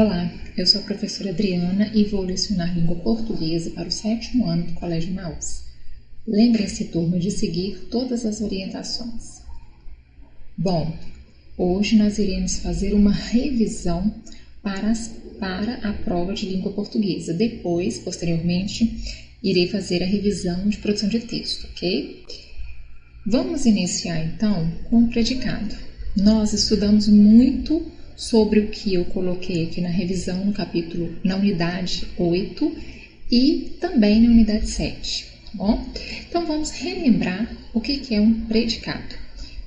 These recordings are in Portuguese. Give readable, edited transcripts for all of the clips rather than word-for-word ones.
Olá, eu sou a professora Adriana e vou lecionar língua portuguesa para o 7º ano do Colégio Maús. Lembrem-se, turma, de seguir todas as orientações. Bom, hoje nós iremos fazer uma revisão para a prova de língua portuguesa. Depois, posteriormente, irei fazer a revisão de produção de texto, ok? Vamos iniciar, então, com o predicado. Nós estudamos muito sobre o que eu coloquei aqui na revisão, no capítulo, na unidade 8 e também na unidade 7, tá bom? Então, vamos relembrar o que é um predicado.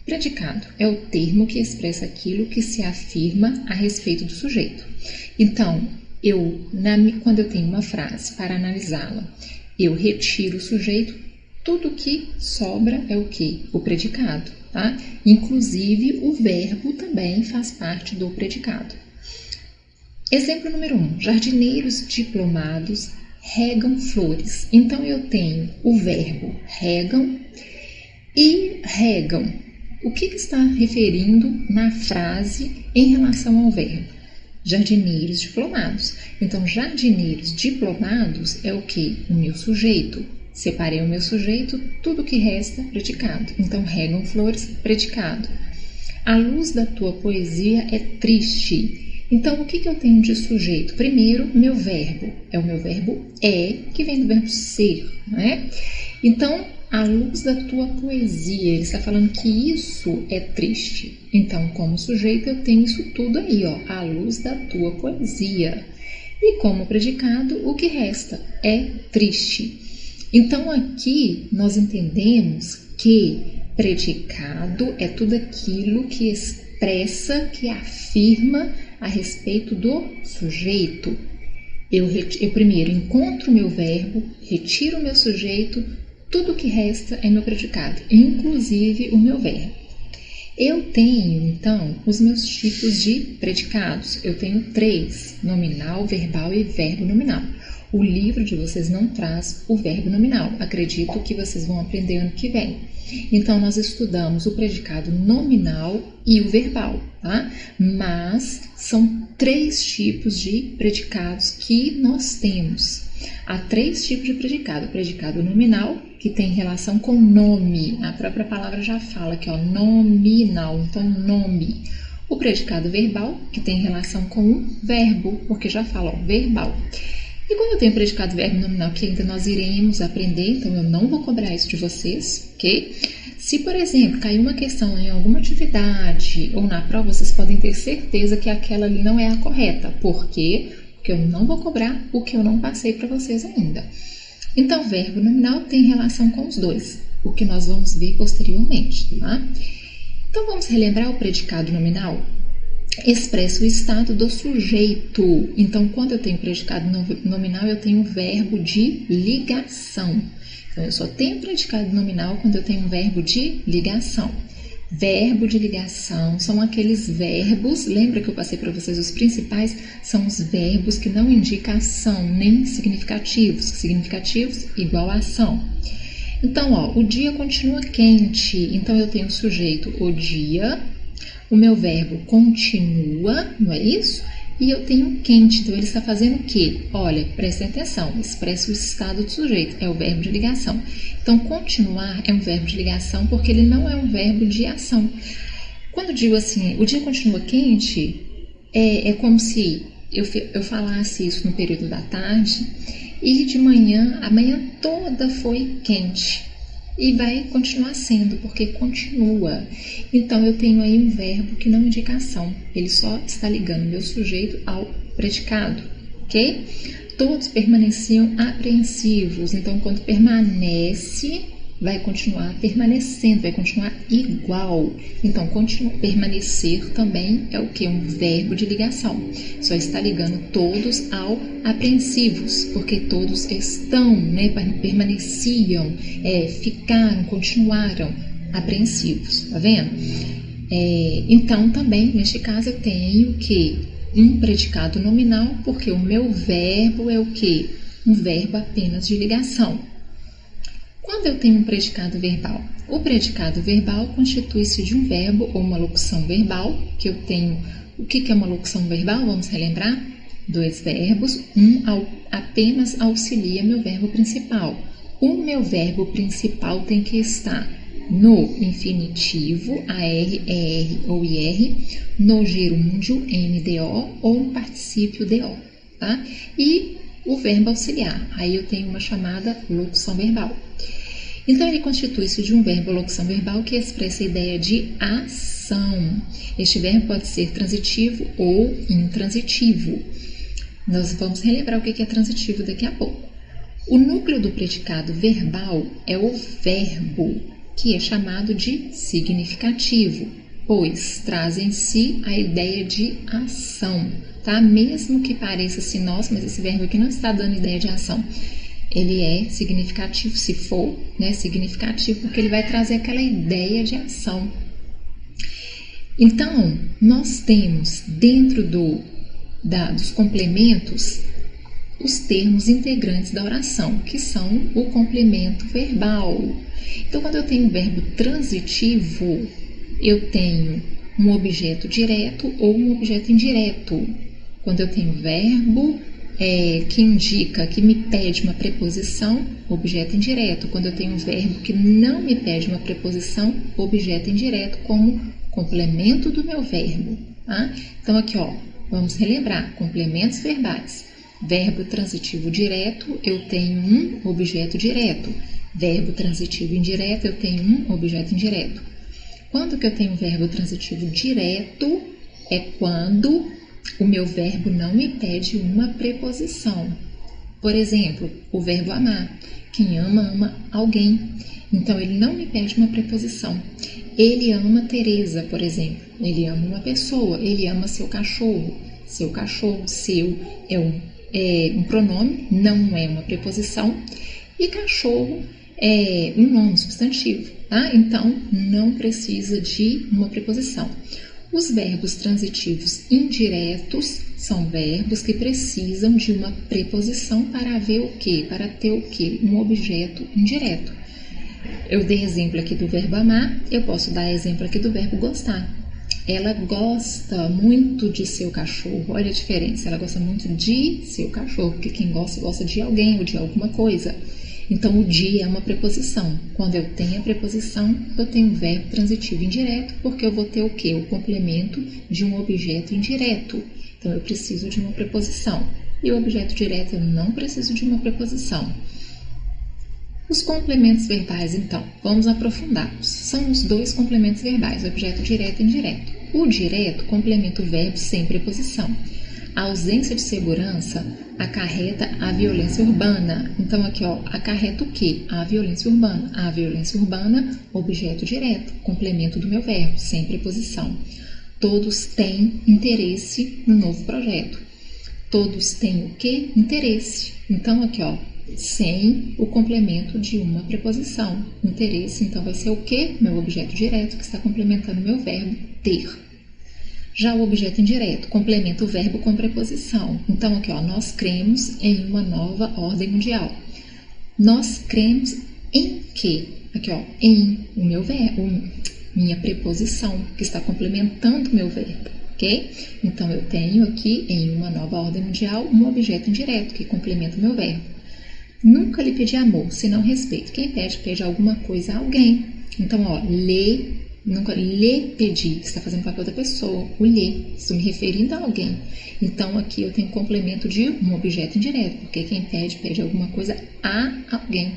Predicado é o termo que expressa aquilo que se afirma a respeito do sujeito. Então, quando eu tenho uma frase para analisá-la, eu retiro o sujeito, tudo que sobra é o quê? O predicado, tá? Inclusive, o verbo também faz parte do predicado. Exemplo número 1. Jardineiros diplomados regam flores. Então, eu tenho o verbo regam e regam. O que está referindo na frase em relação ao verbo? Jardineiros diplomados. Então, jardineiros diplomados é o quê? O meu sujeito. Separei o meu sujeito, tudo que resta, predicado. Então, regam flores, predicado. A luz da tua poesia é triste. Então, o que eu tenho de sujeito? Primeiro, meu verbo. É o meu verbo é, que vem do verbo ser, né? Então, a luz da tua poesia, ele está falando que isso é triste. Então, como sujeito, eu tenho isso tudo aí, ó, a luz da tua poesia. E como predicado, o que resta é triste. Então, aqui nós entendemos que predicado é tudo aquilo que expressa, que afirma a respeito do sujeito. Eu primeiro encontro o meu verbo, retiro o meu sujeito, tudo que resta é meu predicado, inclusive o meu verbo. Eu tenho, então, os meus tipos de predicados. Eu tenho 3, nominal, verbal e verbo nominal. O livro de vocês não traz o verbo nominal. Acredito que vocês vão aprender ano que vem. Então, nós estudamos o predicado nominal e o verbal, tá? Mas são 3 tipos de predicados que nós temos. Há 3 tipos de predicado. O predicado nominal, que tem relação com nome. A própria palavra já fala que é o nominal, então nome. O predicado verbal, que tem relação com o verbo, porque já fala, ó, verbal. E quando eu tenho predicado verbo nominal, que ainda nós iremos aprender, então eu não vou cobrar isso de vocês, ok? Se, por exemplo, cair uma questão em alguma atividade ou na prova, vocês podem ter certeza que aquela ali não é a correta. Por quê? Porque eu não vou cobrar o que eu não passei para vocês ainda. Então, verbo nominal tem relação com os dois, o que nós vamos ver posteriormente, tá? Então, vamos relembrar o predicado nominal? Expressa o estado do sujeito. Então, quando eu tenho predicado nominal, eu tenho um verbo de ligação. Então, eu só tenho predicado nominal quando eu tenho um verbo de ligação. Verbo de ligação são aqueles verbos, lembra que eu passei para vocês os principais? São os verbos que não indicam ação, nem significativos. Significativos igual a ação. Então, ó, o dia continua quente. Então, eu tenho o sujeito o dia. O meu verbo continua, não é isso? E eu tenho quente, então ele está fazendo o quê? Olha, prestem atenção, expressa o estado do sujeito, é o verbo de ligação. Então, continuar é um verbo de ligação porque ele não é um verbo de ação. Quando digo assim, o dia continua quente, é como se eu falasse isso no período da tarde e de manhã, a manhã toda foi quente. E vai continuar sendo, porque continua. Então, eu tenho aí um verbo que não indica ação. Ele só está ligando meu sujeito ao predicado, ok? Todos permaneciam apreensivos. Então, quando permanece, vai continuar permanecendo, vai continuar igual. Então, permanecer também é o que? Um verbo de ligação. Só está ligando todos ao apreensivos, porque todos estão, né? Permaneciam, ficaram, continuaram apreensivos, tá vendo? Então, também, neste caso, eu tenho o que? Um predicado nominal, porque o meu verbo é o que? Um verbo apenas de ligação. Quando eu tenho um predicado verbal? O predicado verbal constitui-se de um verbo ou uma locução verbal, que eu tenho... O que é uma locução verbal? Vamos relembrar? dois verbos, apenas auxilia meu verbo principal. O meu verbo principal tem que estar no infinitivo, AR, ER ou IR, no gerúndio, NDO, ou no particípio DO, tá? E o verbo auxiliar, aí eu tenho uma chamada locução verbal. Então, ele constitui-se de um verbo locução verbal que expressa a ideia de ação. Este verbo pode ser transitivo ou intransitivo. Nós vamos relembrar o que é transitivo daqui a pouco. O núcleo do predicado verbal é o verbo, que é chamado de significativo, pois traz em si a ideia de ação, tá? Mesmo que pareça assim, nossa, mas esse verbo aqui não está dando ideia de ação. Ele é significativo, se for, né, significativo, porque ele vai trazer aquela ideia de ação. Então, nós temos dentro dos complementos os termos integrantes da oração, que são o complemento verbal. Então, quando eu tenho um verbo transitivo, eu tenho um objeto direto ou um objeto indireto. Quando eu tenho verbo que indica, que me pede uma preposição, objeto indireto. Quando eu tenho um verbo que não me pede uma preposição, objeto indireto como complemento do meu verbo. Tá? Então, aqui, ó, vamos relembrar, complementos verbais. Verbo transitivo direto, eu tenho um objeto direto. Verbo transitivo indireto, eu tenho um objeto indireto. Quando que eu tenho verbo transitivo direto, é quando o meu verbo não me pede uma preposição. Por exemplo, o verbo amar. Quem ama, ama alguém. Então, ele não me pede uma preposição. Ele ama Teresa, por exemplo. Ele ama uma pessoa. Ele ama seu cachorro. Seu cachorro, seu é um pronome, não é uma preposição. E cachorro é um nome substantivo, tá? Então, não precisa de uma preposição. Os verbos transitivos indiretos são verbos que precisam de uma preposição para haver o quê? Para ter o quê? Um objeto indireto. Eu dei exemplo aqui do verbo amar, eu posso dar exemplo aqui do verbo gostar. Ela gosta muito de seu cachorro. Olha a diferença, ela gosta muito de seu cachorro, porque quem gosta, gosta de alguém ou de alguma coisa. Então, o de é uma preposição. Quando eu tenho a preposição, eu tenho um verbo transitivo indireto, porque eu vou ter o quê? O complemento de um objeto indireto. Então, eu preciso de uma preposição. E o objeto direto, eu não preciso de uma preposição. Os complementos verbais, então, vamos aprofundá-los. São os dois complementos verbais, objeto direto e indireto. O direto complementa o verbo sem preposição. A ausência de segurança acarreta a violência urbana. Então, aqui, ó, acarreta o quê? A violência urbana. A violência urbana, objeto direto, complemento do meu verbo, sem preposição. Todos têm interesse no novo projeto. Todos têm o quê? Interesse. Então, aqui, ó, sem o complemento de uma preposição. Interesse, então, vai ser o quê? Meu objeto direto, que está complementando o meu verbo ter. Já o objeto indireto complementa o verbo com preposição. Então, aqui, ó, nós cremos em uma nova ordem mundial. Nós cremos em quê? Aqui, ó, em o meu verbo, minha preposição, que está complementando o meu verbo, ok? Então, eu tenho aqui, em uma nova ordem mundial, um objeto indireto, que complementa o meu verbo. Nunca lhe pedi amor, senão respeito. Quem pede, pede alguma coisa a alguém. Então, ó, nunca lhe pedi, está fazendo o papel da pessoa, o lhe, estou me referindo a alguém. Então, aqui eu tenho complemento de um objeto indireto, porque quem pede, pede alguma coisa a alguém,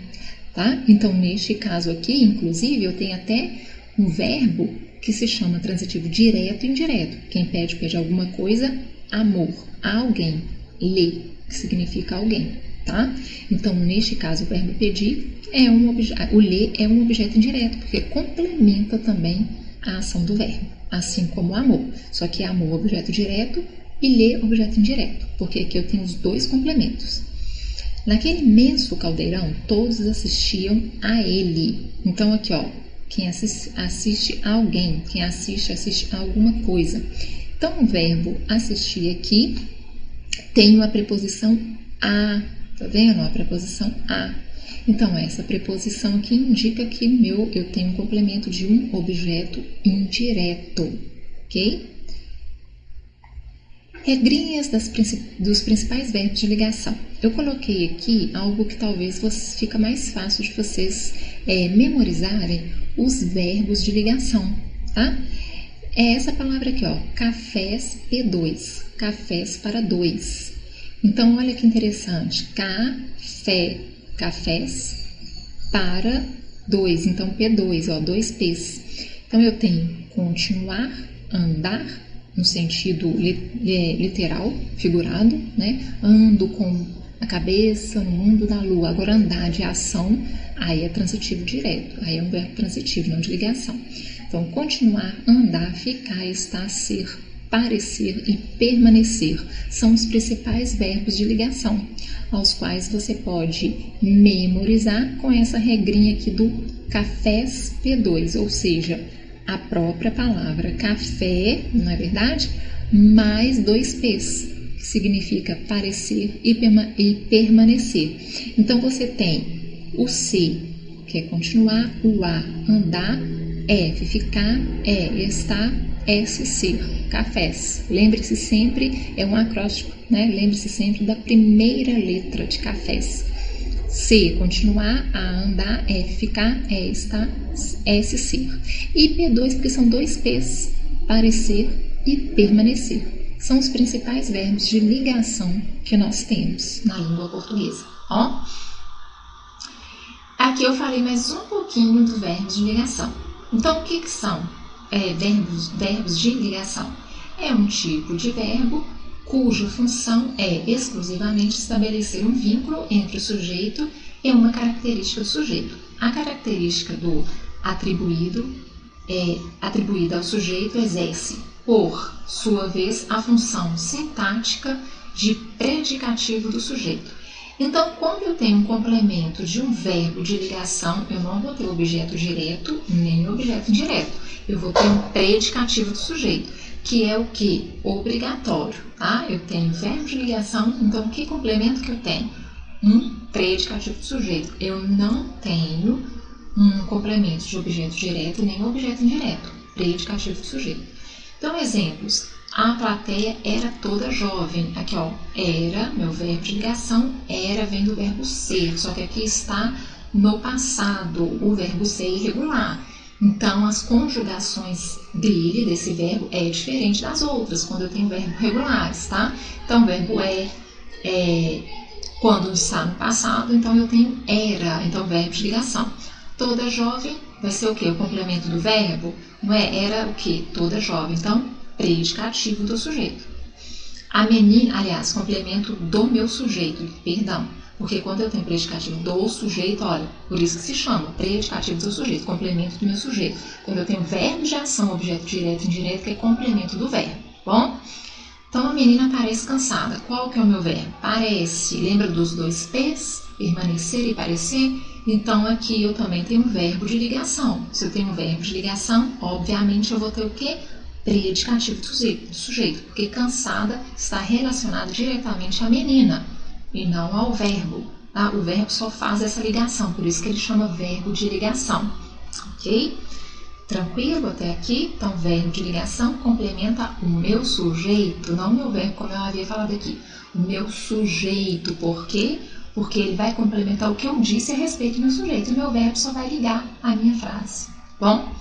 tá? Então, neste caso aqui, inclusive, eu tenho até um verbo que se chama transitivo direto e indireto. Quem pede, pede alguma coisa, amor, a alguém, lhe, que significa alguém. Tá? Então, neste caso, o verbo pedir o lhe é um objeto indireto, porque complementa também a ação do verbo, assim como amor. Só que amor é objeto direto e lhe objeto indireto, porque aqui eu tenho os dois complementos. Naquele imenso caldeirão, todos assistiam a ele. Então, aqui, ó, quem assiste a alguém, quem assiste a alguma coisa. Então, o verbo assistir aqui tem uma preposição a. Tá vendo? A preposição a. Então, essa preposição aqui indica que eu tenho um complemento de um objeto indireto, ok? Regrinhas dos principais verbos de ligação. Eu coloquei aqui algo que talvez fica mais fácil de vocês memorizarem os verbos de ligação, tá? É essa palavra aqui, ó, cafés P2, cafés para dois. Então, olha que interessante, cafés para dois, então P2, ó, dois P's. Então, eu tenho continuar, andar, no sentido literal, figurado, né? Ando com a cabeça no mundo da lua. Agora, andar de ação, aí é transitivo direto, aí é um verbo transitivo, não de ligação. Então, continuar, andar, ficar, estar, ser, parecer e permanecer são os principais verbos de ligação, aos quais você pode memorizar com essa regrinha aqui do cafés P2, ou seja, a própria palavra café, não é verdade? Mais dois P's, que significa parecer e permanecer. Então, você tem o C, que é continuar, o A, andar, F, ficar, E, estar, S, ser, cafés. Lembre-se sempre, é um acróstico, né? Lembre-se sempre da primeira letra de cafés. C, continuar, A, andar, F, ficar, E, estar, S, ser. E P2, porque são dois P's, parecer e permanecer. São os principais verbos de ligação que nós temos na língua portuguesa. Ó, aqui eu falei mais um pouquinho dos verbos de ligação. Então, o que são verbos de ligação? É um tipo de verbo cuja função é exclusivamente estabelecer um vínculo entre o sujeito e uma característica do sujeito. A característica do atribuída ao sujeito exerce, por sua vez, a função sintática de predicativo do sujeito. Então, quando eu tenho um complemento de um verbo de ligação, eu não vou ter objeto direto nem objeto indireto. Eu vou ter um predicativo do sujeito, que é o que? Obrigatório, tá? Eu tenho verbo de ligação, então que complemento que eu tenho? Um predicativo do sujeito. Eu não tenho um complemento de objeto direto nem objeto indireto. Predicativo do sujeito. Então, exemplos. A plateia era toda jovem. Aqui, ó, era, meu verbo de ligação, era vem do verbo ser, só que aqui está no passado, o verbo ser irregular. Então, as conjugações desse verbo é diferente das outras, quando eu tenho verbos regulares, tá? Então, o verbo quando está no passado, então eu tenho era, então verbo de ligação. Toda jovem vai ser o quê? O complemento do verbo, não é? Era o quê? Toda jovem, então predicativo do sujeito. A menina, aliás, complemento do meu sujeito, perdão. Porque quando eu tenho predicativo do sujeito, olha, por isso que se chama predicativo do sujeito, complemento do meu sujeito. Quando eu tenho verbo de ação, objeto direto e indireto, que é complemento do verbo, bom? Então, a menina parece cansada. Qual que é o meu verbo? Parece. Lembra dos dois P's? Permanecer e parecer? Então, aqui eu também tenho um verbo de ligação. Se eu tenho um verbo de ligação, obviamente eu vou ter o quê? Predicativo do sujeito, porque cansada está relacionada diretamente à menina e não ao verbo. Tá? O verbo só faz essa ligação, por isso que ele chama verbo de ligação. Ok? Tranquilo até aqui? Então, verbo de ligação complementa o meu sujeito, não o meu verbo, como eu havia falado aqui. O meu sujeito, por quê? Porque ele vai complementar o que eu disse a respeito do meu sujeito. O meu verbo só vai ligar a minha frase. Bom?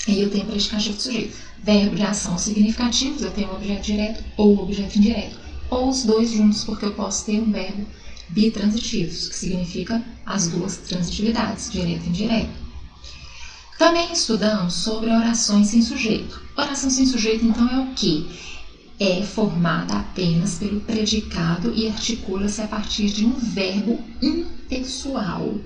E eu tenho predicativo do sujeito. Verbo de ação significativos, eu tenho objeto direto ou objeto indireto. Ou os dois juntos, porque eu posso ter um verbo bitransitivos, que significa as duas transitividades, direto e indireto. Também estudamos sobre orações sem sujeito. Oração sem sujeito, então, é o quê? É formada apenas pelo predicado e articula-se a partir de um verbo impessoal.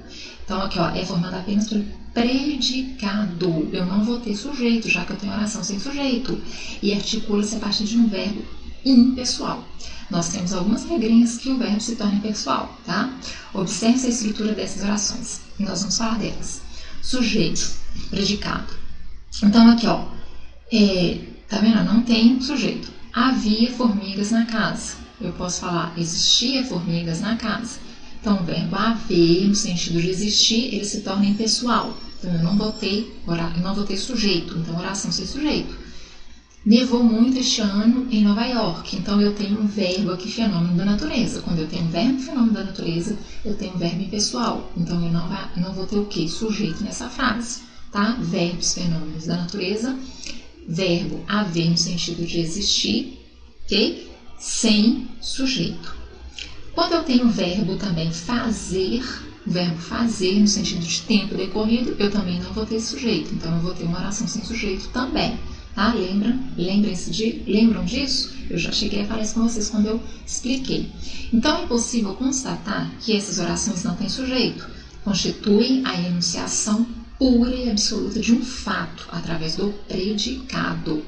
Então, aqui, ó, é formada apenas pelo predicado. Eu não vou ter sujeito, já que eu tenho oração sem sujeito. E articula-se a partir de um verbo impessoal. Nós temos algumas regrinhas que o verbo se torna impessoal, tá? Observe a estrutura dessas orações. E nós vamos falar delas. Sujeito, predicado. Então, aqui, ó, tá vendo? Não tem sujeito. Havia formigas na casa. Eu posso falar, existia formigas na casa. Então, o verbo haver, no sentido de existir, ele se torna impessoal. Então, eu não vou ter sujeito. Então, oração sem sujeito. Nevou muito este ano em Nova York, então eu tenho um verbo aqui, fenômeno da natureza. Quando eu tenho um verbo, fenômeno da natureza, eu tenho um verbo impessoal. Então eu não vou ter o quê? Sujeito nessa frase, tá? Verbos, fenômenos da natureza, verbo haver no sentido de existir, ok? Sem sujeito. Quando eu tenho o verbo também fazer, o verbo fazer no sentido de tempo decorrido, eu também não vou ter sujeito. Então eu vou ter uma oração sem sujeito também. Tá? Lembram disso? Eu já cheguei a falar isso com vocês quando eu expliquei. Então é possível constatar que essas orações não têm sujeito, constituem a enunciação pura e absoluta de um fato através do predicado.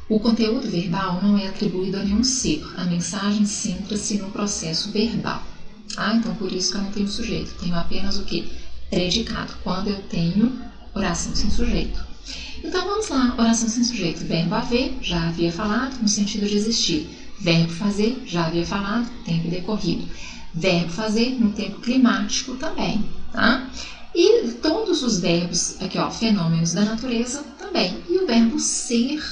O conteúdo verbal não é atribuído a nenhum ser, a mensagem centra-se no processo verbal. Tá? Então por isso que eu não tenho sujeito, tenho apenas o que? Predicado, quando eu tenho oração sem sujeito. Então vamos lá, oração sem sujeito. Verbo haver, já havia falado, no sentido de existir. Verbo fazer, já havia falado, tempo decorrido. Verbo fazer no tempo climático também, tá? E todos os verbos, aqui ó, fenômenos da natureza também. E o verbo ser,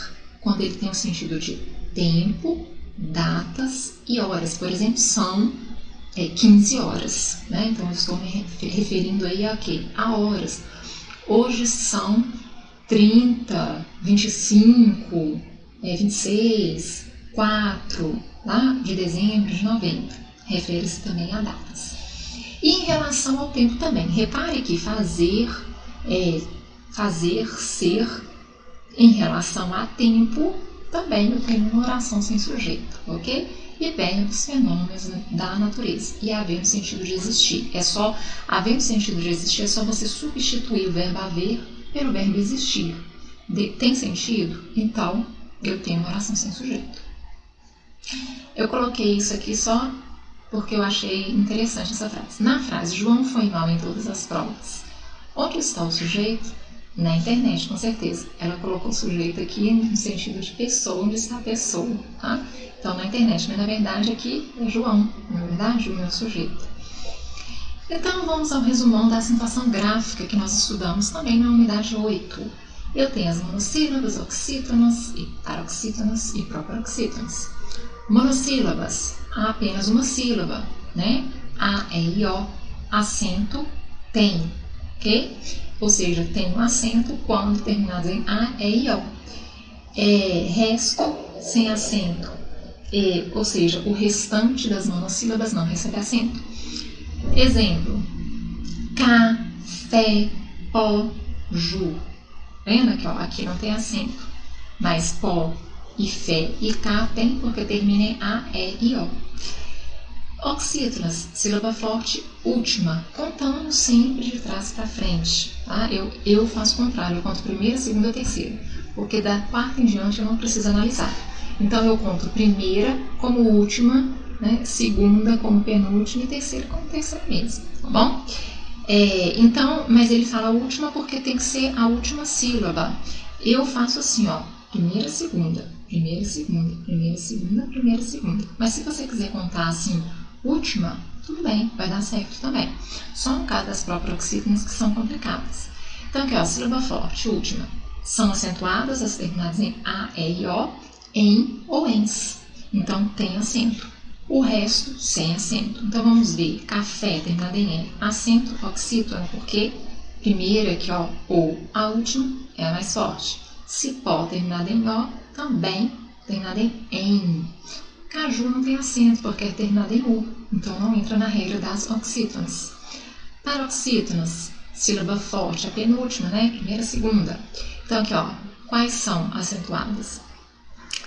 quando ele tem o sentido de tempo, datas e horas. Por exemplo, são 15 horas, né? Então eu estou me referindo aí a quê? A horas. Hoje são 30, 25, 26, 4, tá? De dezembro de 90. Refere-se também a datas. E em relação ao tempo também, repare que fazer, ser, em relação a tempo, também eu tenho uma oração sem sujeito, ok? E verbos, fenômenos da natureza. E haver no sentido de existir. Haver no sentido de existir é só você substituir o verbo haver pelo verbo existir. Tem sentido? Então, eu tenho uma oração sem sujeito. Eu coloquei isso aqui só porque eu achei interessante essa frase. Na frase, João foi mal em todas as provas. Onde está o sujeito? Na internet, com certeza. Ela colocou o sujeito aqui no sentido de pessoa, onde está a pessoa, tá? Então, na internet, mas na verdade aqui é João, na verdade, o meu sujeito. Então, vamos ao resumão da acentuação gráfica que nós estudamos também na unidade 8. Eu tenho as monossílabas, oxítonas e paroxítonas e proparoxítonas. Monossílabas, há apenas uma sílaba, né? A, E, I, O, acento, tem, ok? Ou seja, tem um acento quando terminados em A, E, I, O. Resto, sem acento, ou seja, o restante das monossílabas não recebe acento. Exemplo, café, pó, ju. Vendo aqui, ó, aqui não tem acento, mas pó e fé e cá tem porque termina em A, E, I, O. Oxítonas, sílaba forte, última, contando sempre de trás para frente. Tá? Eu faço o contrário, eu conto primeira, segunda, terceira, porque da quarta em diante eu não preciso analisar. Então eu conto primeira como última, né? Segunda como penúltima e terceira como terceira mesmo, tá bom? Então, mas ele fala última porque tem que ser a última sílaba. Eu faço assim, ó, primeira, segunda, primeira, segunda, primeira, segunda, primeira, segunda. Mas se você quiser contar assim, última, tudo bem, vai dar certo também. Só no caso das proparoxítonas que são complicadas. Então aqui, ó, sílaba forte, última. São acentuadas as terminadas em A, E, I, O, em ou ens. Então tem acento. O resto sem acento. Então vamos ver, café terminado em E, acento, oxítona, porque primeiro aqui, ó, ou a última é a mais forte. Cipó terminado em O, também terminado em. Caju não tem acento porque é terminado em U, então não entra na regra das oxítonas. Paroxítonas, sílaba forte, a penúltima, né? Primeira, segunda. Então aqui, ó, quais são acentuadas?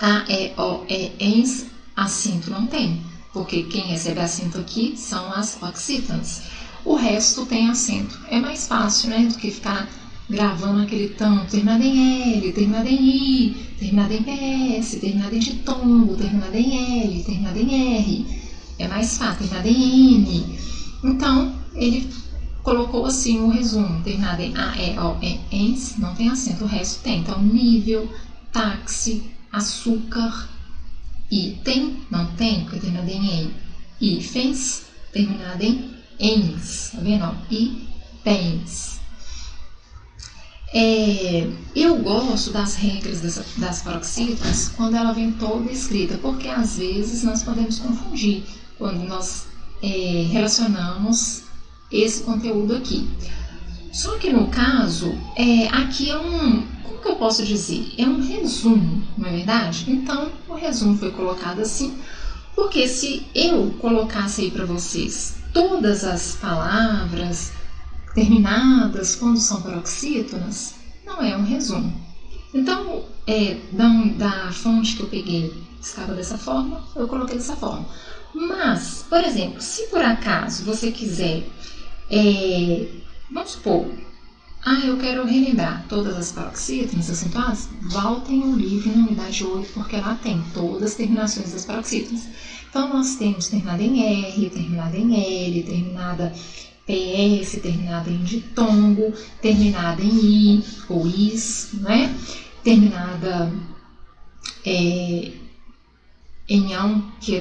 A, E, O, E, ens, acento não tem, porque quem recebe acento aqui são as oxítonas. O resto tem acento. É mais fácil, né, do que ficar gravando aquele tanto, terminado em L, terminado em I, terminado em PS, terminado em ditongo, terminado em L, terminado em R. É mais fácil, terminado em N. Então, ele colocou assim o resumo, terminado em A, E, O, E, ens, não tem acento, o resto tem. Então, nível, táxi, açúcar, item, não tem, porque terminado em E. Ifens, terminado em ens, tá vendo? E pens. Eu gosto das regras das paroxítonas quando ela vem toda escrita, porque às vezes nós podemos confundir quando nós relacionamos esse conteúdo aqui. Só que no caso, aqui como que eu posso dizer? É um resumo, não é verdade? Então, o resumo foi colocado assim, porque se eu colocasse aí para vocês todas as palavras terminadas quando são paroxítonas, não é um resumo. Então, da fonte que eu peguei estava dessa forma, eu coloquei dessa forma. Mas, por exemplo, se por acaso você quiser, vamos supor, eu quero relembrar todas as paroxítonas acentuadas, voltem ao livro na unidade 8, porque lá tem todas as terminações das paroxítonas. Então, nós temos terminada em R, terminada em L, terminada PS, terminada em ditongo, terminada em I ou IS, não é? Terminada em ão, que,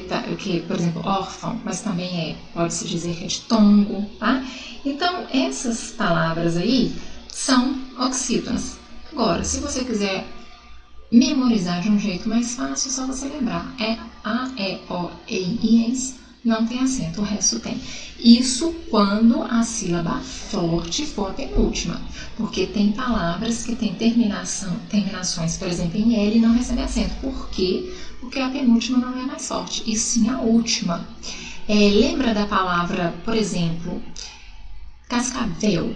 por exemplo, órfão, mas também pode-se dizer que é ditongo, tá? Então, essas palavras aí são oxítonas. Agora, se você quiser memorizar de um jeito mais fácil, é só você lembrar. A, E, O, E, I, S, não tem acento, o resto tem. Isso quando a sílaba forte for a penúltima, porque tem palavras que têm terminações, por exemplo, em L não recebe acento. Por quê? Porque a penúltima não é mais forte, e sim a última. Lembra da palavra, por exemplo, cascavel?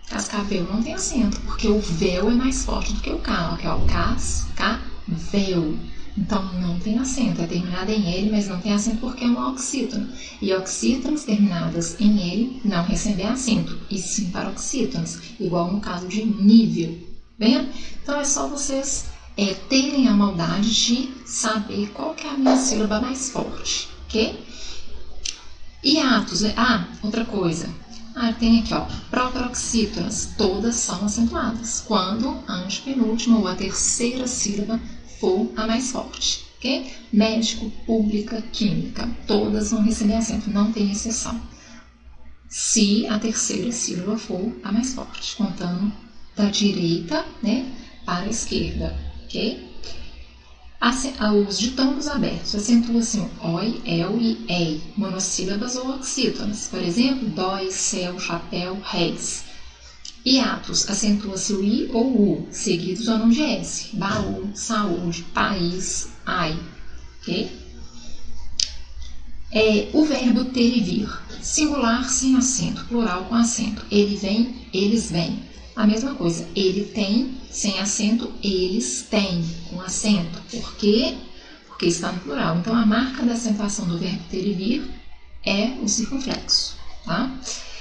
Cascavel não tem acento, porque o véu é mais forte do que o K, que é o cascavel. Então, não tem acento, é terminada em L, mas não tem acento porque é uma oxítona. E oxítonas terminadas em L não recebem acento, e sim paroxítonas, igual no caso de nível. Bem? Então, é só vocês terem a maldade de saber qual que é a minha sílaba mais forte, ok? Hiatos, outra coisa. Tem aqui, proparoxítonas, todas são acentuadas, quando a antepenúltima ou a terceira sílaba for a mais forte, ok? Médico, pública, química, todas vão receber acento, não tem exceção. Se a terceira sílaba for a mais forte, contando da direita, né, para a esquerda, ok? Os ditongos abertos acentuam-se o oi, el e ei, monossílabas ou oxítonas, por exemplo, dói, céu, chapéu, réis. Hiatos acentua-se o i ou u, seguidos ao nome de S, baú, saúde, país, ai. Okay? O verbo ter e vir, singular sem acento, plural com acento. Ele vem, eles vêm. A mesma coisa, ele tem sem acento, eles têm com acento. Por quê? Porque está no plural. Então, a marca da acentuação do verbo ter e vir é o circunflexo. Tá?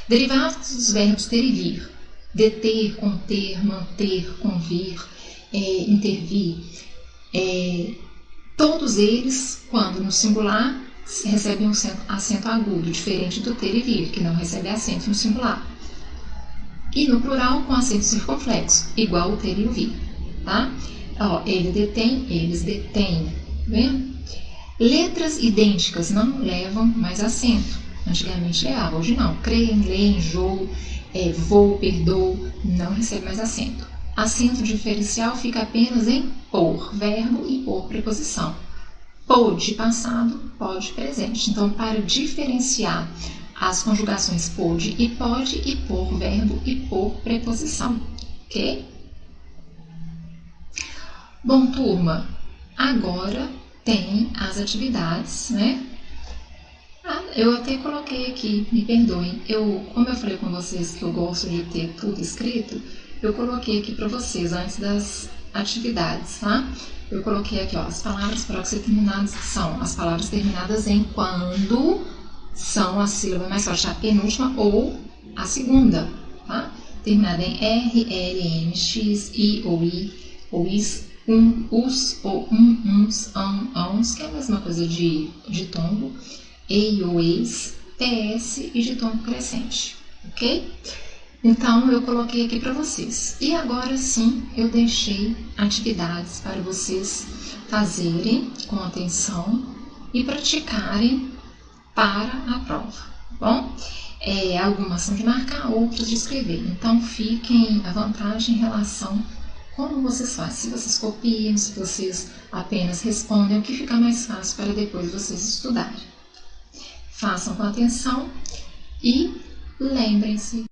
Derivados dos verbos ter e vir: deter, conter, manter, convir, intervir. Todos eles, quando no singular, recebem um acento agudo, diferente do ter e vir, que não recebe acento no singular. E no plural, com acento circunflexo, igual o ter e o vir. Tá? Ele detém, eles detêm. Vendo? Letras idênticas não levam mais acento. Antigamente levava, hoje não. Creem, leem, enjoo, vou, perdoo, não recebe mais acento. Acento diferencial fica apenas em por, verbo, e por, preposição. Pode, passado, pode, presente. Então, para diferenciar as conjugações pode e pode, e por, verbo, e por, preposição. Ok? Bom, turma, agora tem as atividades, né? Eu até coloquei aqui, me perdoem. Como eu falei com vocês que eu gosto de ter tudo escrito, eu coloquei aqui para vocês antes das atividades, tá? Eu coloquei aqui, as palavras proxiterminadas são as palavras terminadas em quando são a sílaba mais forte, a penúltima ou a segunda, tá? Terminada em R, L, M, X, I ou I, ou IS, us ou uns, uns, que é a mesma coisa de ditongo, ei ou eis, TS e ditongo crescente, ok? Então, eu coloquei aqui para vocês. E agora sim, eu deixei atividades para vocês fazerem com atenção e praticarem para a prova, tá bom? Algumas são de marcar, outras de escrever. Então, fiquem à vontade em relação a como vocês fazem. Se vocês copiam, se vocês apenas respondem, o que fica mais fácil para depois vocês estudarem. Façam com atenção e lembrem-se